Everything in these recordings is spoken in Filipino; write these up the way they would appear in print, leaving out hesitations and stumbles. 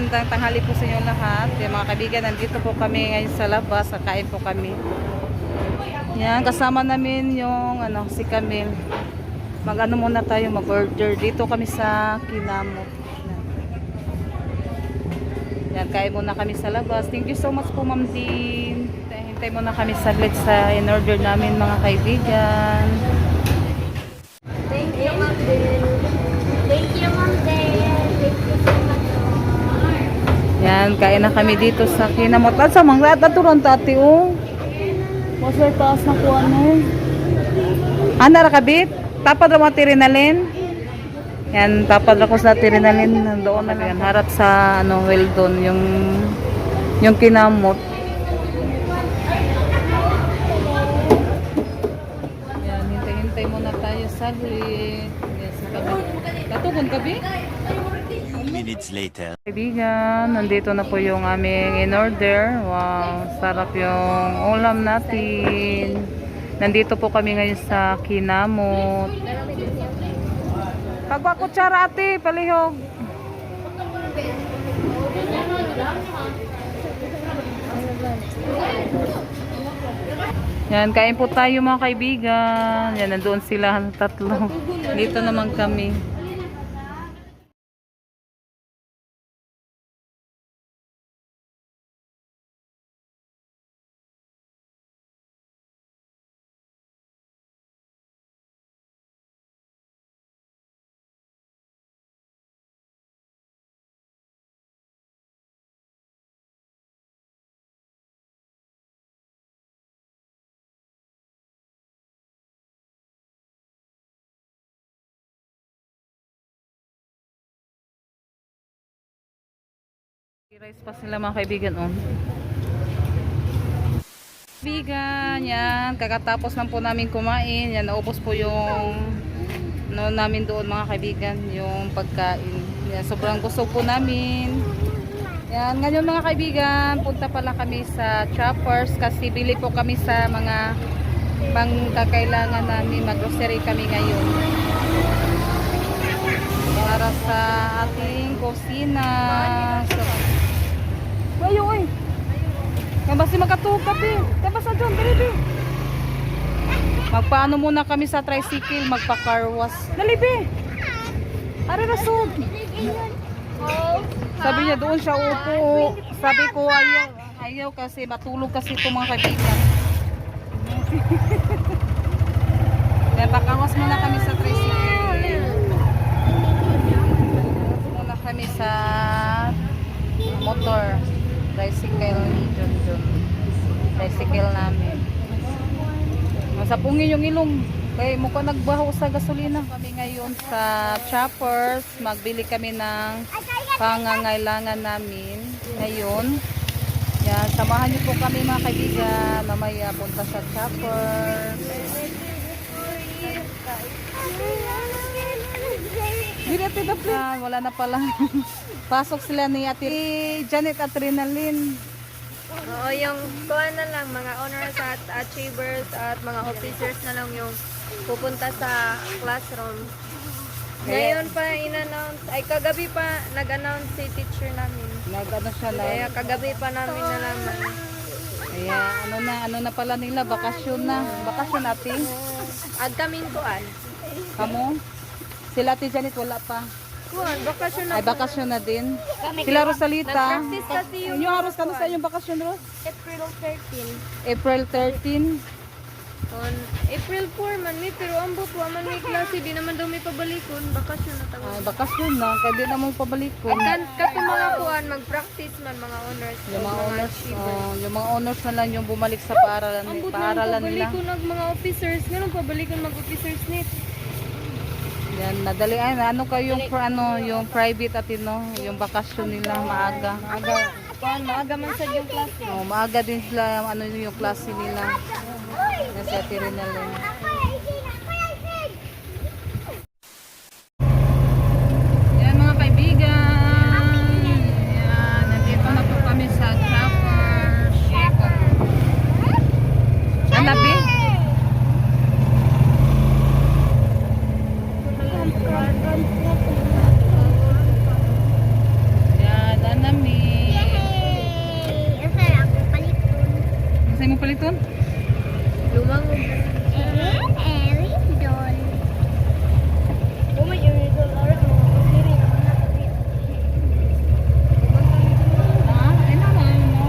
magandang tanghali po sa inyo lahat. Yung mga kaibigan, nandito po kami ngayon sa labas. Kakain po kami. Yan, kasama namin yung si Camille. Mag-ano muna tayo, mag-order. Dito kami sa Kinamo. Yan, kain muna kami sa labas. Thank you so much po, Ma'am Dean. Hintay muna kami saglit sa in-order namin, mga kaibigan. Thank you, Ma'am Dean. Thank you, Ma'am Dean. Thank you so much. Yan, kain na kami dito sa Kinamo. At sa mga naturon tati, oh. Masay taas na po ano. Nakabit? Tapad mo tirinalin? Yan, tapad ako sa tirinalin. Nandoon na yan. Harap sa Weldon, yung Kinamot. Yan, hintay-hintay muna tayo saglit. Yan, sa gabi. Katugon gabi? Minutes later. Kaibigan, nandito na po yung aming in-order. Wow, sarap yung ulam natin. Nandito po kami ngayon sa Kinamot. Pagwakutsara ate, palihog. Yan, kain po tayo mga kaibigan. Yan, nandoon sila tatlo. Dito naman kami. Rice pa sila mga kaibigan, oh. Kaibigan, yan, kakatapos lang po namin kumain. Yan, naubos po yung namin doon mga kaibigan, yung pagkain. Yan, sobrang busog po namin. Yan, ngayon mga kaibigan, punta pala kami sa Choppers kasi bili po kami sa mga pangkakailangan namin. Mag-grocery kami ngayon para sa ating kusina. So, ayo oy. Kabasi magkatukat eh. Kabasa dyan, dali. Magpaano muna kami sa tricycle, magpa-car wash. Dali be. Are rasod. Sabi niya doon siya upo. Sabi ko ayaw kasi matulog kasi ito mga kaibigan. Kaya pakawas muna kami sa tricycle. Muna kami sa motor. Tricycle tricycle namin. Masapungin yung ilong kaya mukha nagbaho sa gasolina. Kami ngayon sa Choppers, magbili kami ng pangangailangan namin ngayon. Yan, samahan niyo po kami mga kaibigan, mamaya punta sa Choppers. Wala na pala. Pasok sila ni Ate Janet at Rinalyn. Oo, yung kuha na lang, mga honors at achievers at mga officers na lang yung pupunta sa classroom. Ngayon pa in-announce, ay kagabi pa nag-announce si teacher namin. Nag-ano siya na. Kaya kagabi pa namin nalaman. Kaya ano na pala nila, bakasyon na. Bakasyon natin. At kaming kuan. Kamo? Sila Ate Janet wala pa. Kuan, bakasyon na. Ay bakasyon na din. Sila Rosalita. Nag-practice kasi yung Inyo haros ka na sa inyong bakasyon, Ros? April 13. April 13. On April 4 man mi, pero ambot wa man may klase, di naman daw may pabalikon, bakasyon na tawag. Ay bakasyon na, kaya di na mong pabalikon. Kato mga kuan, mag-practice man mga honors. Yung mga honors, achievers. yung mga honors na lang yung bumalik sa paaralan Ambot na nila. pabalikon ng mga officers, ganun pabalikon mag-officers net. Yan, nadali ay ano kayo yung private at yung bakasyon nila maaga. Maaga man sa yung klase. Oh, maaga din sila yung klase nila. Yan si Ate Rinalyn. Yan mga kaibigan. Yan, nandito na po kami sa Choppers. Anabi? Yan, anami. Sa mo paliton? Lumangog na. Oh my God, Laura, diri naman na kami. Ay na,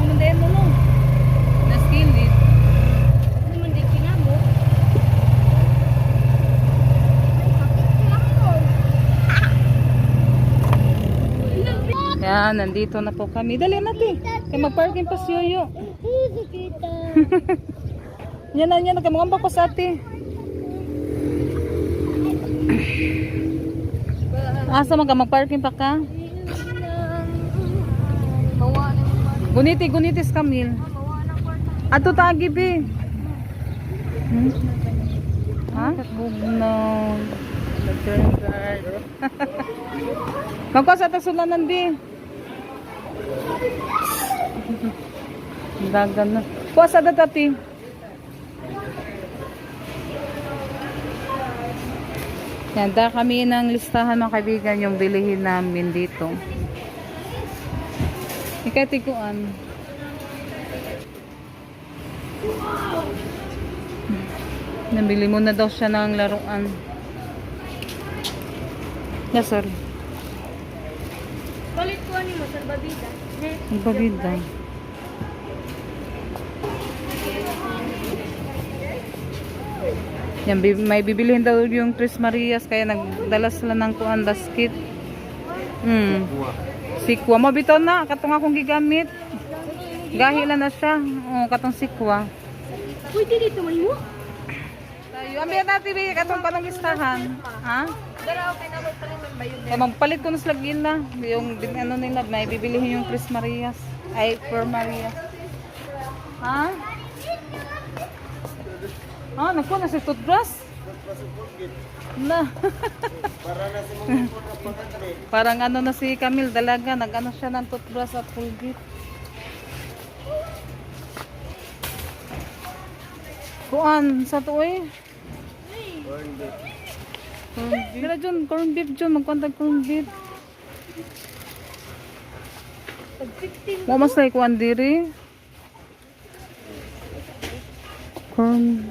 mandayan mo no. Na-skillit. Naman di kinamo. Yan, nandito na po kami. Dali natin. Kaya mag-parking pa si Yoyo. Yan na, nagkamukha pa sa ate. Asa mag-parking pa ka? Mawa na yung bari. Guniti-gunitis Camille. Mawa na kwarta. Ato tagi be. Ha? No. Nag-turn guard. Magkuha sa tasulanan be. Dagan na. Kuha sa datati. Yan, da kami ng listahan mga kaibigan yung bilihin namin dito. Ikatikuan. Nabili mo na daw siya ng laruan. Yeah, sorry. Palit ko ani mo salbabida. Ang babida. Yan, may bibilihin daw yung Tres Marias kaya nagdala sila ng kuan basket. Sikwa mo bitaw na katong akong gigamit. Gahila na siya. Oh, katong sikwa. Pwede dito mo. Tayo, ambil natin bi katong kanang listahan. Ha? Dara okay na ko pala man bayo. Kaya magpalit ko na sila gila. Yung ano nila, may bibilihin yung Tres Marias. Ay, Per Marias. Ha? Ah, naku, nasa toothbrush? Na. Parang ano na si Camille dalaga, nag-ano siya ng toothbrush at Colgate. Kuan, sa to eh? Corn beef. Mira John, corn beef John, magkwantag corn beef. Mo mas like kuan diri. Corn.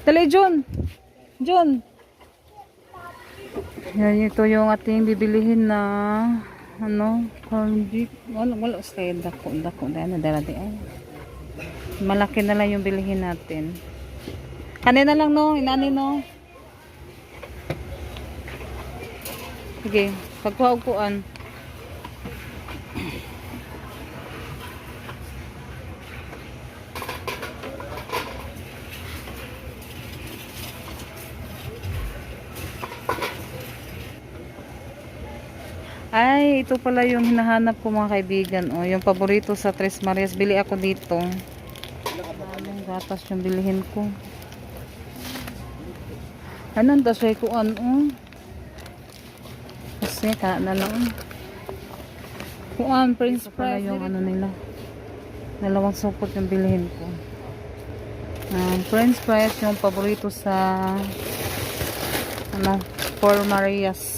Dali John. John. Yan, ito yung ating bibilihin na ano, corn beef. Wala stay dako dahil na dala di ay. Malaki na lang yung bilihin natin. Kanina lang no, inani no. Sige, pagkuha-kuan. Ay, ito pala yung hinahanap ko mga kaibigan. O, yung paborito sa Tres Marias. Bili ako dito. Anong gatas yung bilihin ko? Anong dasay ko ano? Kasi ka na lang. Kuan, Prince Price. Yung ano nila. Dalawang supot yung bilihin ko. Prince Price yung paborito sa ano, Four Marias.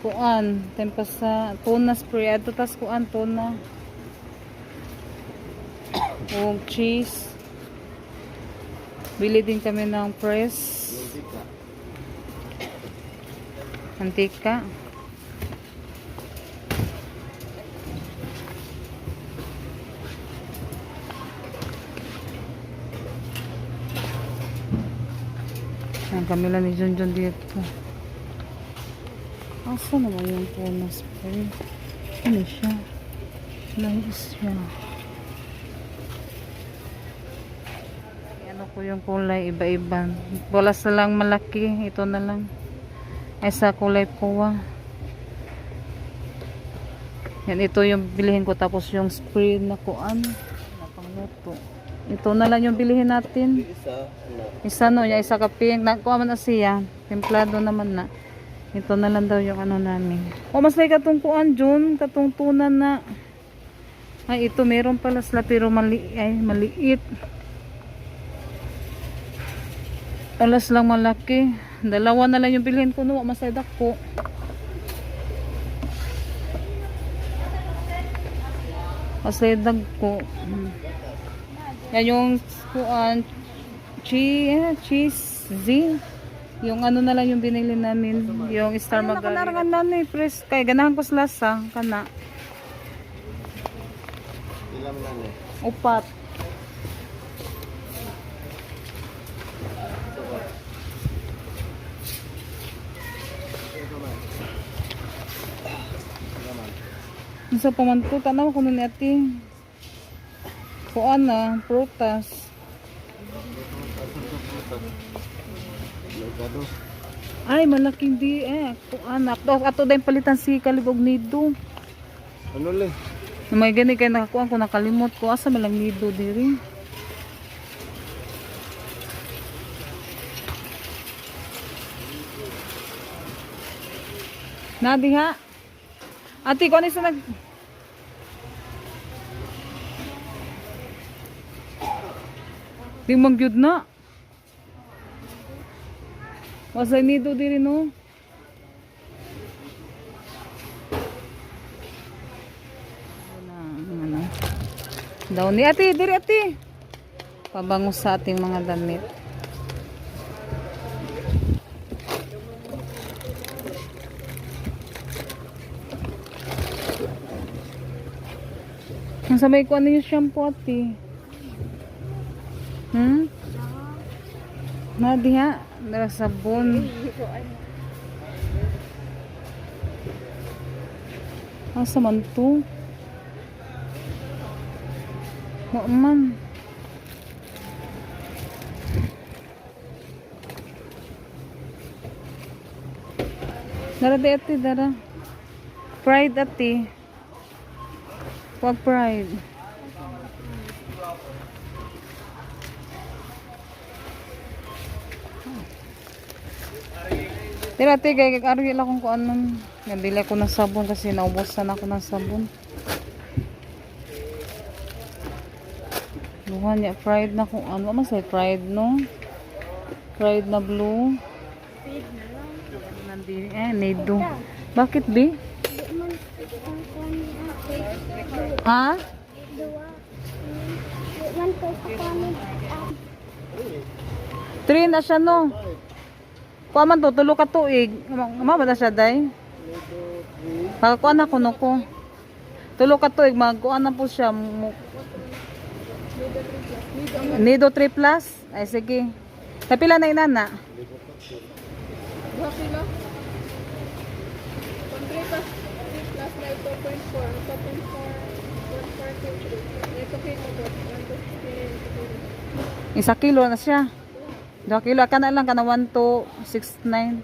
Kuan, tempas sa tuna spray. Ato tas kuan, tuna. O cheese. Bili din kami ng press. Antika. Ang kamila ni Junjun dito. Asa naman yung tuna spray? Ano siya? Nice siya. Ano ko yung kulay, iba-iba. Wala sa lang malaki. Ito na lang. Ay sa kulay puwa. Yan, ito yung bilihin ko. Tapos yung spray na kuan. Napangluto. Ito na lang yung bilihin natin. Isa no, yung isa ka pink. Nakuha man na siya. Templado naman na. Ito na lang daw yung ano namin. O mas like katong kuan Jun. Katong tunan na. Ay ito meron pala sila pero maliit. Alas lang malaki. Dalawa na lang yung bilhin ko no. Mas like ko. Mas like ko. Yan yung kuan cheese Z. Yung ano na lang yung binili namin, yung Star Margarita. Ay, nakanarangan na press kay ganahan ko sa lasa kana. Ilang na ni? Upat. Sa pamanto tanaw ko ni ate. Kuan na, prutas. Ay, malaking di kuan ato dahil palitan si kalibog nido. Ano le? May gani kay nakakuan ko nakalimot ko asa malang nido diri. Na diha. Ati ko ani sa nag Di mangyud na. Wasa nido diri no. Ano. Daw ni ate, diri ate. Pabango sa ating mga damit. Ang sabay ko ano yung shampoo ate. Na diha, dara sabon. Asa man to? Man. Dara di ate, dara. Pride ate. Wag pride. Tira kay kag-argi lang kung anon. Nabili ako ng sabon kasi naubusan ako ng sabon. Buhan niya fried na kung ano. Mas fried no? Fried na blue. Nandiri nido. Bakit bi? Ha? Three na siya no? Kuha man to, tulo ka tuig. Ama ba na siya, day? Makakuha na kuno ko. Tulo ka tuig, magkuha na po siya. Nido 3 plus? Ay, sige. Tapila na inana? 2 kilo. Kung 3 plus na ito, 0.4. Ito 0.4. 1.4. Ito kilo. 1 kilo na siya. 2 kilo, ka na lang, ka na 1 to 6.9.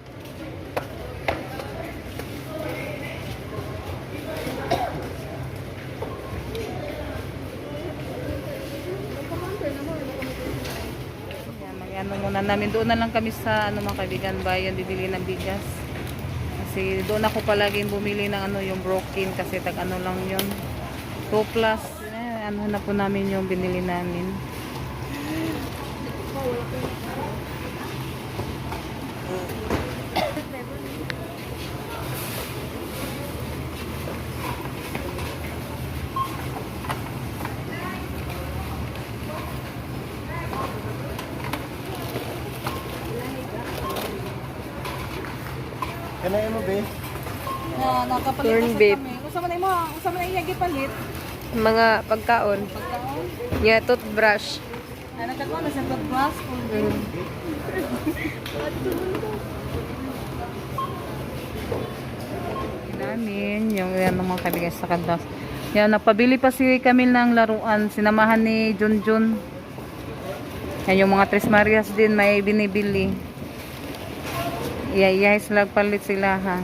Mag-ano muna namin, doon na lang kami sa ano mga kaibigan bayan, bibili ng bigas. Kasi doon ako palaging bumili ng ano yung broken kasi tag ano lang yun. 2 plus, ano na po namin yung binili namin. Kanay mo be? Nakapalit Corn kasi beef. kami. Usa man ay gipalit. Mga pagkaon. Pagkaon. Yeah, toothbrush. Ay nagkakaon na sa glass. Namin yung yan ng mga kaibigan sa kandas. Yan, napabili pa si Camille ng laruan. Sinamahan ni Junjun. Yan yung mga Tres Marias din may binibili. Iyay sila palit sila ha.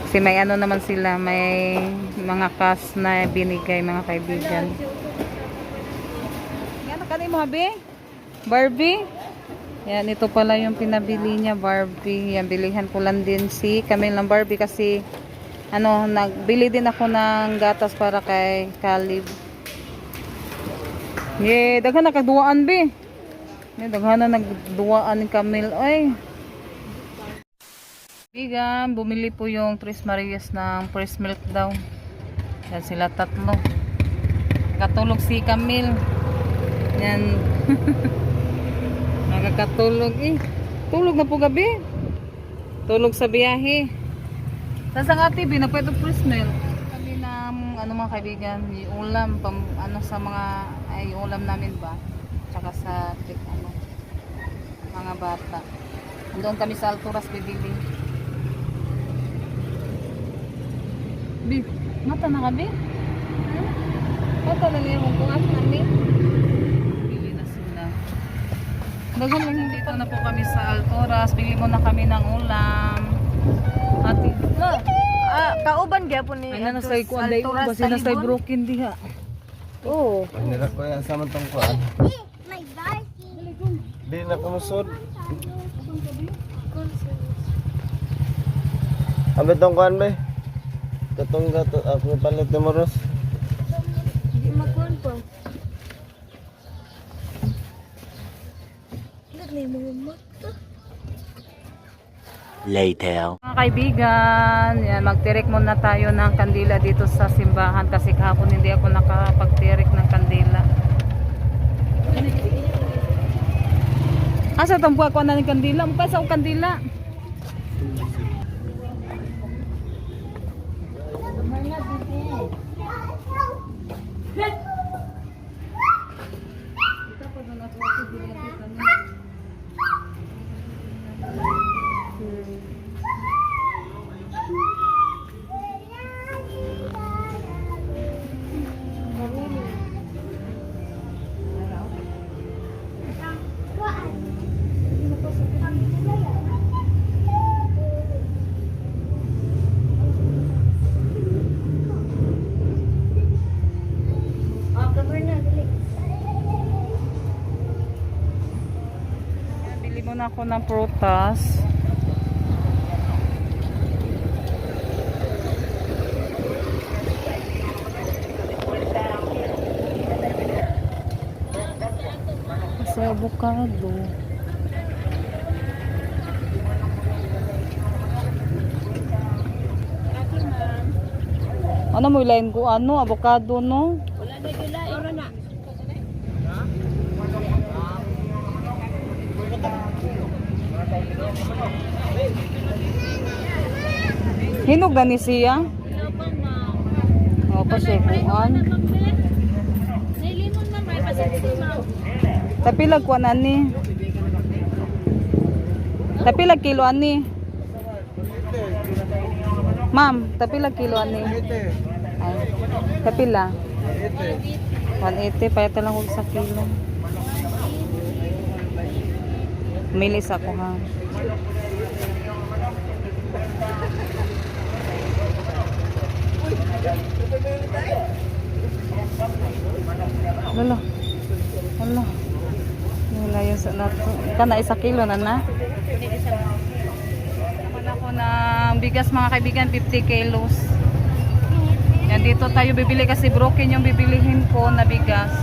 Kasi may ano naman sila, may mga cash na binigay mga kaibigan. Ano mo, habi? Barbie? Yan, ito pala yung pinabili niya, Barbie. Yan, bilihan ko lang din si Camille ng Barbie kasi ano, nagbili din ako ng gatas para kay Caleb. Yeah, daghan na kagduwaan, be. Yeah, daghan na nagduwaan ni Camille. Ay. Bigan, bumili po yung Tres Marias ng fresh milk daw. Yan sila tatlo. Nakatulog si Camille. Yan. Nakakatulog eh. Tulog na po gabi. Tulog sa biyahe. Sasang ate, binapay ito fresh milk. Kami ng ano mga kaibigan, yung ulam, ano sa mga, ay ulam namin ba? Tsaka sa ano, mga bata. Doon kami sa Alturas bibili. Bi, mata na kami? Mata na niya kung kuhat kami. Bili na sila. Dagan lang dito na po kami sa Alturas. Bili mo na kami ng ulam. Ate, Kauban gyapon ni ay na sa ikuan day ba sila sa broken diha. Oh. Nila ko yan sa mantong kuan. Di na kumusod. Abet tong kuan be. Katong gato ako palit ni Moros. Di makuan po. Dili mo mata. Later. Mga kaibigan, yan, magtirik muna tayo ng kandila dito sa simbahan kasi kahapon hindi ako nakapagtirik ng kandila. Asa itong buwan ko na ng kandila? Mukha sa kandila. Bili muna ako ng prutas. Kasi avocado. Ano mo ilayin ko? Ano? Avocado, no? Hinog na ni siya? O, pasikuan. Tapilag kuan ani. Tapilag kilo ani. Ma'am, tapilag kilo ani. Ay, tapila. 180, payat lang ko sa kilo. Milis ako ha. Lalo. Wala. Wala yun sa nato. Kana isa kilo na na. Naman ako ng bigas mga kaibigan, 50 kilos. Yan dito tayo bibili kasi broken yung bibilihin ko na bigas.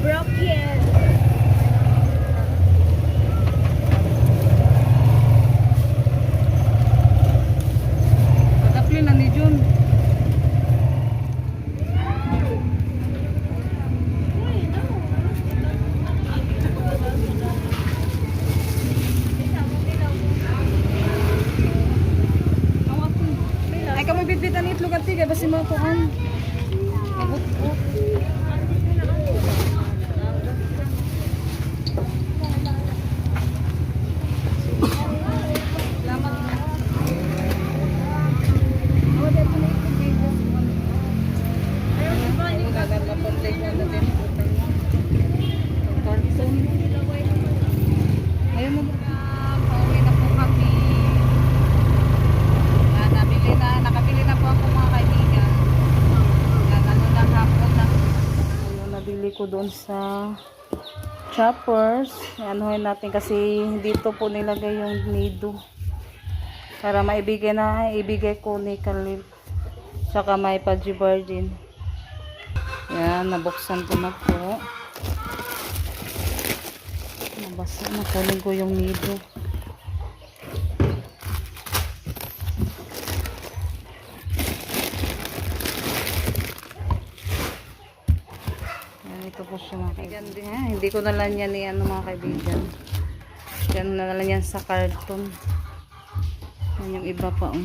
Broken. Pagkapli na ni Jun. Ay kamo bitbitan itlog at tiga basi mo kuan. Abot-bot. Salamat. Ayun mo. Pauwi na po kami. Nakabili na po ako mga kaibigan. doon sa choppers. Anuhin natin kasi dito po nilagay yung nido. Para ibigay ko ni Khalil. Tsaka may pajibar din. Yan, nabuksan ko na po. Nabasa na, kunin ko yung nido. Yan, ito po siya mga kaibigan. Hindi ko na lang yan mga kaibigan. Yan na lang yan sa karton. Yan yung iba pa.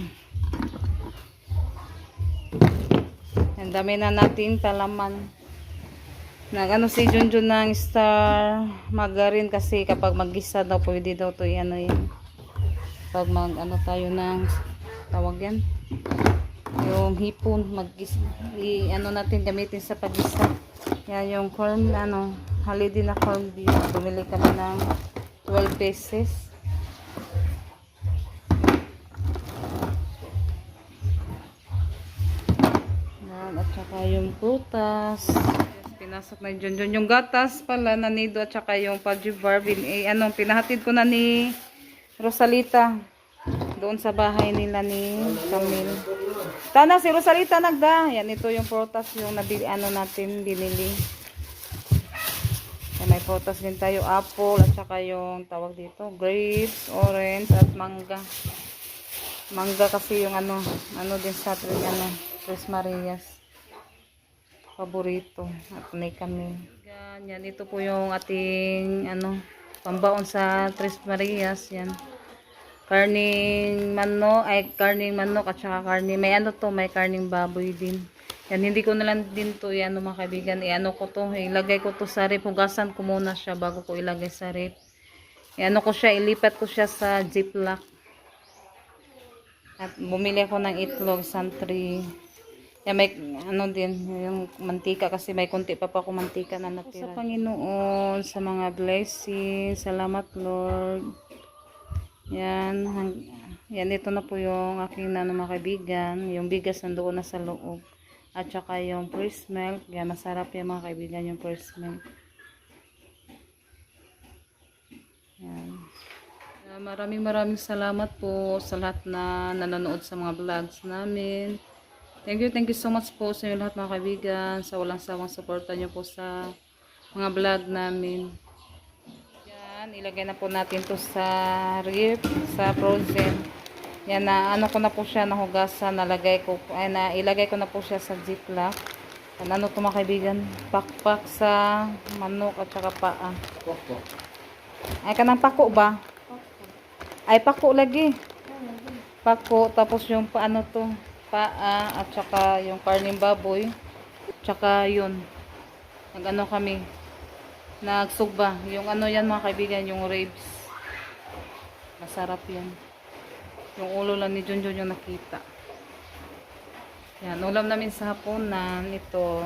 Ang dami na natin palaman. Nag-ano si Junjun ng star margarine kasi kapag mag-gisa daw pwede daw to yan. Pag mag-ano tayo ng tawag yan. Yung hipon ano natin gamitin sa pag-gisa. Yan yung corn holiday na corn beef. Bumili kami ng 12 pesos. At saka yung prutas. Pinasok na yun. Yung gatas pala na nido at saka yung pajibar. Pinahatid ko na ni Rosalita. Doon sa bahay nila ni Camille. Tana si Rosalita nagda. Yan ito yung prutas yung natin binili. Yan, may prutas din tayo. Apple at saka yung tawag dito. Grapes, orange at mangga. Mangga kasi yung ano din sa atin Tres Marias. Paborito at may kami. Yan, ito po yung ating pambaon sa Tres Marias. Yan. Karning manok at saka may karning baboy din. Yan, hindi ko na lang din to mga kaibigan. Ilagay ko to sa rep. Hugasan ko muna siya bago ko ilagay sa rep. Ilipat ko siya sa ziplock. At bumili ako ng itlog, santri. Yan, may din, yung mantika kasi may konti pa ako mantika na natira. Sa Panginoon, sa mga blessings, salamat Lord. Yan, ito na po yung aking mga kaibigan. Yung bigas nandoon na sa loob. At saka yung fresh milk. Yan, masarap yan mga kaibigan yung fresh milk. Yan. Maraming salamat po sa lahat na nanonood sa mga vlogs namin. Thank you so much po sa inyo lahat mga kaibigan, sa walang sawang suporta nyo po sa mga vlog namin. Yan, ilagay na po natin to sa ref, sa frozen. Yan, ko na po siya nahugasan, ilagay ko na po siya sa ziplock. Yan, to mga kaibigan, pakpak sa manok at saka paa. Ay, kanang pako ba? Ay, pako lagi. Pako, tapos yung paano to? Paa at saka yung karning baboy tsaka yun kami nagsugba yung yan mga kaibigan, yung ribs masarap yan, yung ulo lang ni Junjun yung nakita. Yan, ulam namin sa hapunan ito